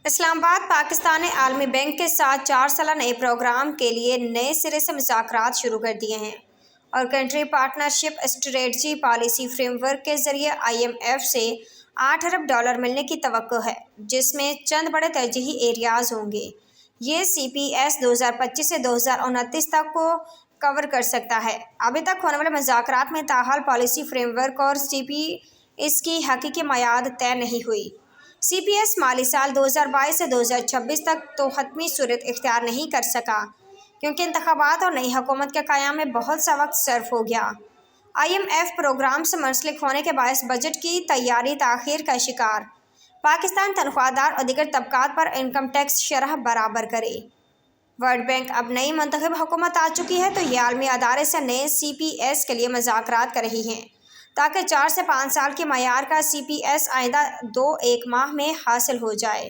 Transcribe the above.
اسلام آباد پاکستان نے عالمی بینک کے ساتھ 4 سالہ نئے پروگرام کے لیے نئے سرے سے مذاکرات شروع کر دیے ہیں اور country partnership strategy policy frame work کے ذریعے IMF سے $8 ارب ملنے کی توقع ہے، جس میں چند بڑے ترجیحی ایریاز ہوں گے۔ یہ CPS 2025 سے 2029 تک کو کور کر سکتا ہے۔ ابھی تک ہونے والے مذاکرات میں تاحال پالیسی فریم ورک اور CPS کی حقیقی میعاد طے نہیں ہوئی۔ CPS مالی سال 2022 سے 2026 تک تو حتمی صورت اختیار نہیں کر سکا کیونکہ انتخابات اور نئی حکومت کے قیام میں بہت سا وقت صرف ہو گیا۔ IMF پروگرام سے منسلک ہونے کے باعث بجٹ کی تیاری تاخیر کا شکار۔ پاکستان تنخواہ دار اور دیگر طبقات پر انکم ٹیکس شرح برابر کرے۔ ورلڈ بینک اب نئی منتخب حکومت آ چکی ہے تو یہ عالمی ادارے سے نئے CPS کے لیے مذاکرات کر رہی ہیں تاکہ 4 سے 5 سال کے معیار کا CPS آئندہ 2-1 ماہ میں حاصل ہو جائے۔